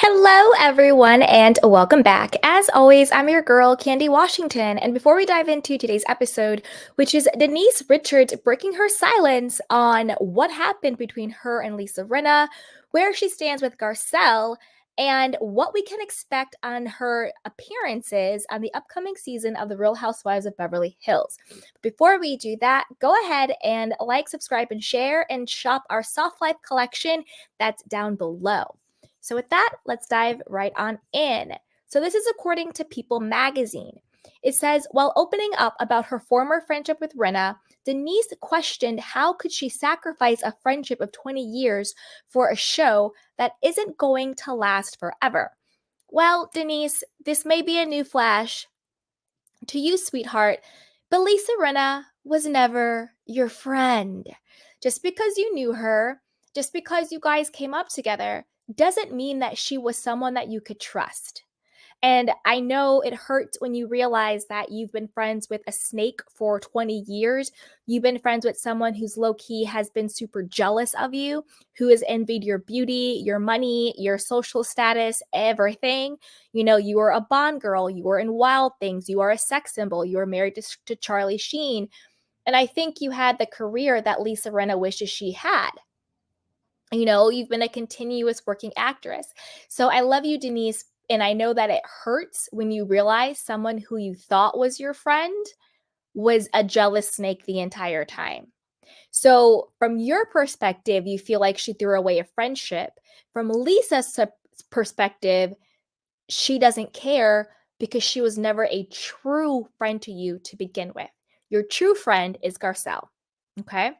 Hello, everyone, and welcome back. As always, I'm your girl, Candy Washington. And before we dive into today's episode, which is Denise Richards breaking her silence on what happened between her and Lisa Rinna, where she stands with Garcelle, and what we can expect on her appearances on the upcoming season of The Real Housewives of Beverly Hills. Before we do that, go ahead and like, subscribe, and share, and shop our Soft Life collection that's down below. So, with that, let's dive right on in. So, this is according to People magazine. It says, while opening up about her former friendship with Rinna, Denise questioned how could she sacrifice a friendship of 20 years for a show that isn't going to last forever. Well, Denise, this may be a new flash to you, sweetheart, but Lisa Rinna was never your friend. Just because you knew her, just because you guys came up together, doesn't mean that she was someone that you could trust. And I know it hurts when you realize that you've been friends with a snake for 20 years. You've been friends with someone who's low key has been super jealous of you, who has envied your beauty, your money, your social status, everything. You know, you were a Bond girl, you were in Wild Things, you are a sex symbol, you were married to Charlie Sheen. And I think you had the career that Lisa Rinna wishes she had. You know, you've been a continuous working actress. So I love you, Denise. And I know that it hurts when you realize someone who you thought was your friend was a jealous snake the entire time. So, from your perspective, you feel like she threw away a friendship. From Lisa's perspective, she doesn't care because she was never a true friend to you to begin with. Your true friend is Garcelle. Okay.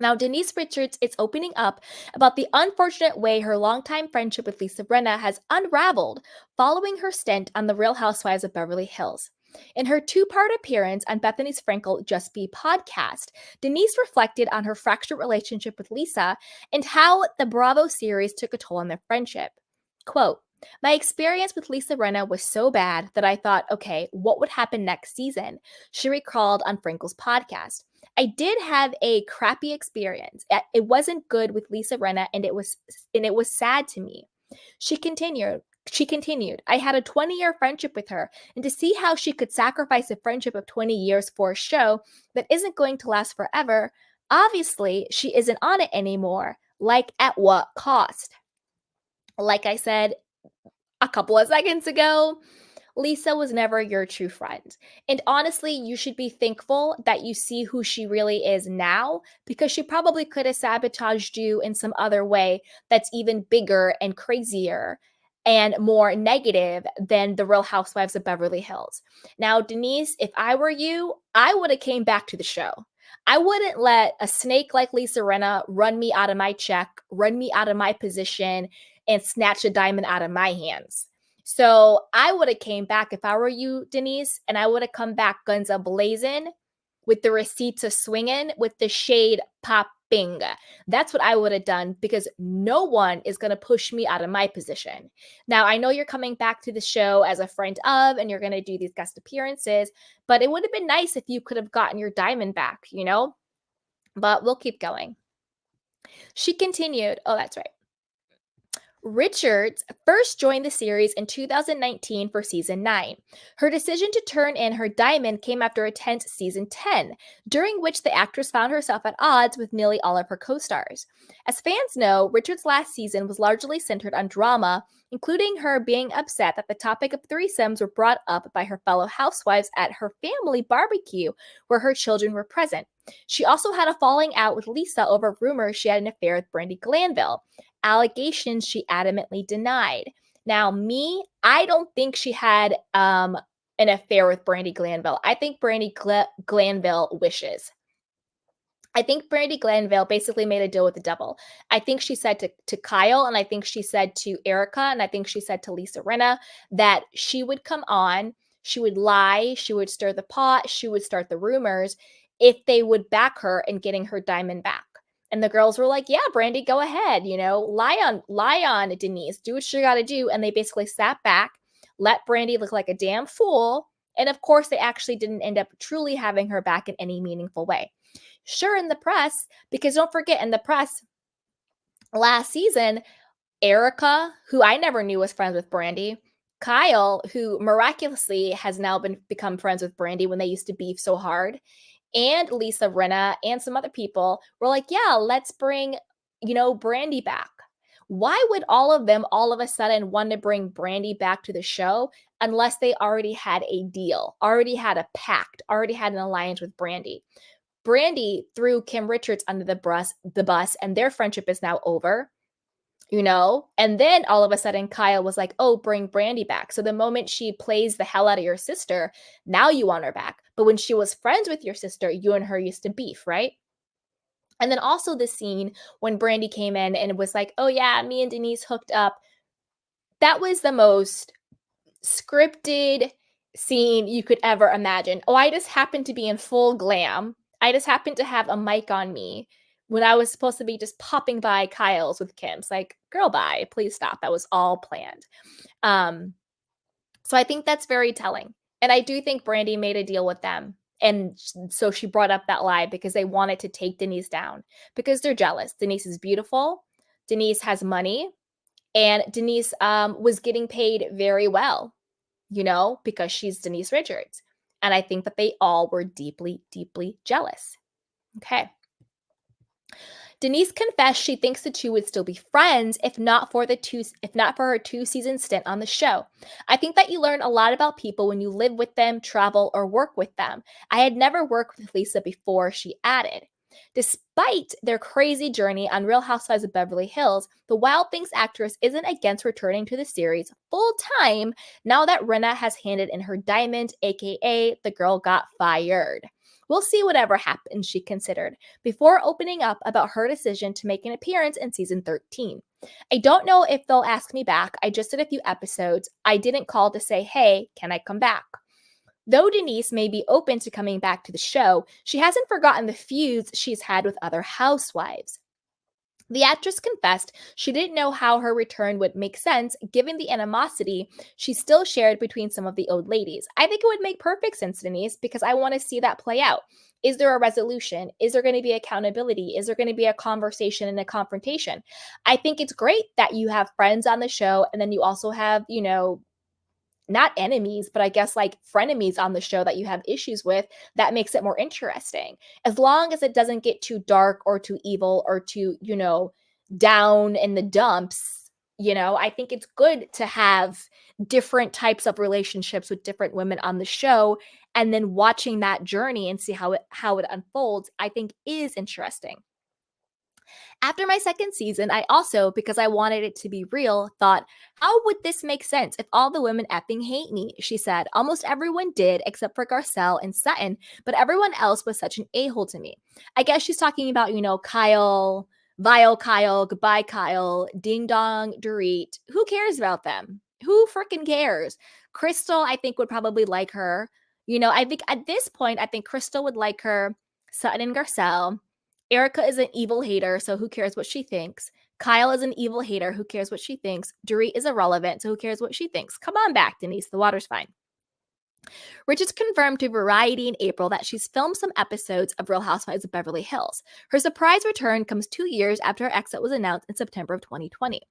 Now, Denise Richards is opening up about the unfortunate way her longtime friendship with Lisa Rinna has unraveled following her stint on The Real Housewives of Beverly Hills. In her two-part appearance on Bethany's Frankel Just Be podcast, Denise reflected on her fractured relationship with Lisa and how the Bravo series took a toll on their friendship. Quote, my experience with Lisa Rinna was so bad that I thought, okay, what would happen next season? She recalled on Frankel's podcast. I did have a crappy experience. It wasn't good with Lisa Rinna, and it was sad to me. She continued, I had a 20-year friendship with her, and to see how she could sacrifice a friendship of 20 years for a show that isn't going to last forever, obviously she isn't on it anymore. Like, at what cost? Like I said a couple of seconds ago, Lisa was never your true friend. And honestly, you should be thankful that you see who she really is now, because she probably could have sabotaged you in some other way that's even bigger and crazier and more negative than the Real Housewives of Beverly Hills. Now, Denise, if I were you, I would have came back to the show. I wouldn't let a snake like Lisa Rinna run me out of my check, run me out of my position, and snatch a diamond out of my hands. So I would have came back if I were you, Denise, and I would have come back guns a-blazing with the receipts a swinging, with the shade popping. That's what I would have done, because no one is going to push me out of my position. Now, I know you're coming back to the show as a friend of, and you're going to do these guest appearances, but it would have been nice if you could have gotten your diamond back, you know? But we'll keep going. She continued, oh, that's right. Richards first joined the series in 2019 for season 9. Her decision to turn in her diamond came after a tense season 10, during which the actress found herself at odds with nearly all of her co-stars. As fans know, Richards' last season was largely centered on drama, including her being upset that the topic of threesomes were brought up by her fellow housewives at her family barbecue, where her children were present. She also had a falling out with Lisa over rumors she had an affair with Brandi Glanville, allegations she adamantly denied. Now, I don't think she had an affair with Brandi Glanville. I think Brandi Glanville wishes. I think Brandi Glanville basically made a deal with the devil. I think she said to Kyle, and I think she said to Erika, and I think she said to Lisa Rinna that she would come on, she would lie, she would stir the pot, she would start the rumors if they would back her in getting her diamond back. And the girls were like, yeah, Brandi, go ahead, you know, lie on Denise, do what you got to do. And they basically sat back, let Brandi look like a damn fool. And of course, they actually didn't end up truly having her back in any meaningful way. Sure, in the press, because don't forget, in the press last season, Erika, who I never knew was friends with Brandi, Kyle, who miraculously has now become friends with Brandi when they used to beef so hard, and Lisa Rinna and some other people were like, yeah, let's bring, Brandi back. Why would all of them all of a sudden want to bring Brandi back to the show unless they already had a deal, already had a pact, already had an alliance with Brandi? Brandi threw Kim Richards under the bus, and their friendship is now over. And then all of a sudden Kyle was like, oh, bring Brandi back. So the moment she plays the hell out of your sister, now you want her back. But when she was friends with your sister, you and her used to beef, right? And then also the scene when Brandi came in and was like, oh yeah, me and Denise hooked up. That was the most scripted scene you could ever imagine. Oh, I just happened to be in full glam. I just happened to have a mic on me when I was supposed to be just popping by Kyle's with Kim's. Like, girl, bye. Please stop. That was all planned. So I think that's very telling. And I do think Brandi made a deal with them. And so she brought up that lie because they wanted to take Denise down because they're jealous. Denise is beautiful. Denise has money. And Denise was getting paid very well, because she's Denise Richards. And I think that they all were deeply, deeply jealous. Okay. Denise confessed she thinks the two would still be friends if not for her 2-season stint on the show. I think that you learn a lot about people when you live with them, travel, or work with them. I had never worked with Lisa before, she added. Despite their crazy journey on Real Housewives of Beverly Hills, the Wild Things actress isn't against returning to the series full time now that Rinna has handed in her diamond, aka the girl got fired. We'll see whatever happens, she considered, before opening up about her decision to make an appearance in season 13. I don't know if they'll ask me back. I just did a few episodes. I didn't call to say, hey, can I come back? Though Denise may be open to coming back to the show, she hasn't forgotten the feuds she's had with other housewives. The actress confessed she didn't know how her return would make sense given the animosity she still shared between some of the old ladies. I think it would make perfect sense, Denise, because I want to see that play out. Is there a resolution? Is there going to be accountability? Is there going to be a conversation and a confrontation? I think it's great that you have friends on the show and then you also have, not enemies, but I guess like frenemies on the show that you have issues with. That makes it more interesting. As long as it doesn't get too dark or too evil or too, down in the dumps, I think it's good to have different types of relationships with different women on the show. And then watching that journey and see how it unfolds, I think is interesting. After my second season, I also, because I wanted it to be real, thought, how would this make sense if all the women effing hate me? She said. Almost everyone did, except for Garcelle and Sutton, but everyone else was such an a-hole to me. I guess she's talking about, Kyle, vile Kyle, goodbye Kyle, ding dong, Dorit. Who cares about them? Who freaking cares? Crystal, I think, would probably like her. I think at this point, I think Crystal would like her, Sutton and Garcelle. Erika is an evil hater, so who cares what she thinks? Kyle is an evil hater, who cares what she thinks? Dorit is irrelevant, so who cares what she thinks? Come on back, Denise, the water's fine. Richards confirmed to Variety in April that she's filmed some episodes of Real Housewives of Beverly Hills. Her surprise return comes 2 years after her exit was announced in September of 2020.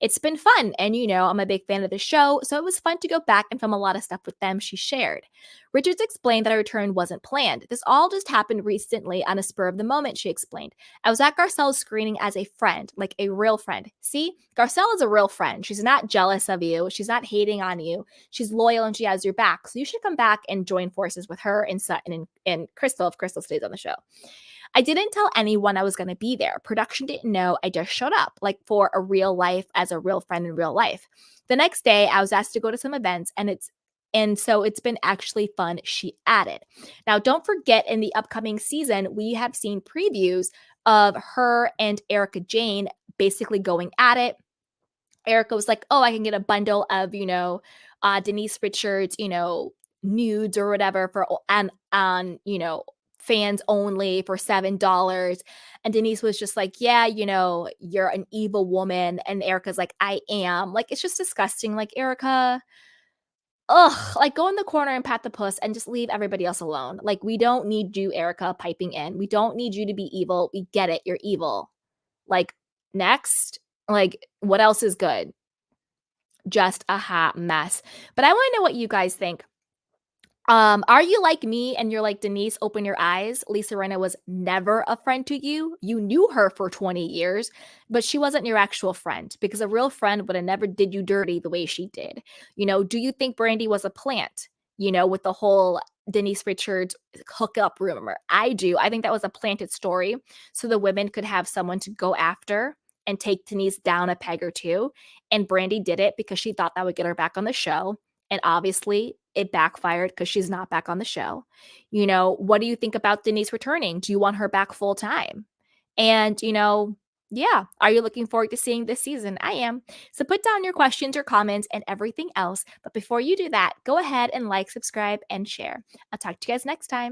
It's been fun, and I'm a big fan of the show, so it was fun to go back and film a lot of stuff with them, she shared. Richards explained that her return wasn't planned. This all just happened recently on a spur of the moment, she explained. I was at Garcelle's screening as a friend, like a real friend. See, Garcelle is a real friend. She's not jealous of you. She's not hating on you. She's loyal and she has your back. So you should come back and join forces with her and Sutton and Crystal if Crystal stays on the show. I didn't tell anyone I was going to be there. Production didn't know. I just showed up, like for a real life, as a real friend in real life. The next day, I was asked to go to some events, and so it's been actually fun, she added. Now, don't forget, in the upcoming season, we have seen previews of her and Erika Jayne basically going at it. Erika was like, oh, I can get a bundle of, Denise Richards, nudes or whatever on fans only for $7. And Denise was just like, yeah, you're an evil woman. And Erika's like, I am. Like, it's just disgusting. Like, Erika, like go in the corner and pat the puss and just leave everybody else alone. Like, we don't need you, Erika, piping in. We don't need you to be evil. We get it. You're evil. Like, next. Like, what else is good? Just a hot mess. But I wanna know what you guys think. Are you like me and you're like, Denise, open your eyes. Lisa Rinna was never a friend to you. You knew her for 20 years, but she wasn't your actual friend because a real friend would have never did you dirty the way she did. Do you think Brandy was a plant? With the whole Denise Richards hookup rumor. I do. I think that was a planted story so the women could have someone to go after and take Denise down a peg or two. And Brandy did it because she thought that would get her back on the show. And obviously, it backfired because she's not back on the show. What do you think about Denise returning? Do you want her back full time? And, yeah, are you looking forward to seeing this season? I am. So put down your questions, your comments, and everything else. But before you do that, go ahead and like, subscribe, and share. I'll talk to you guys next time.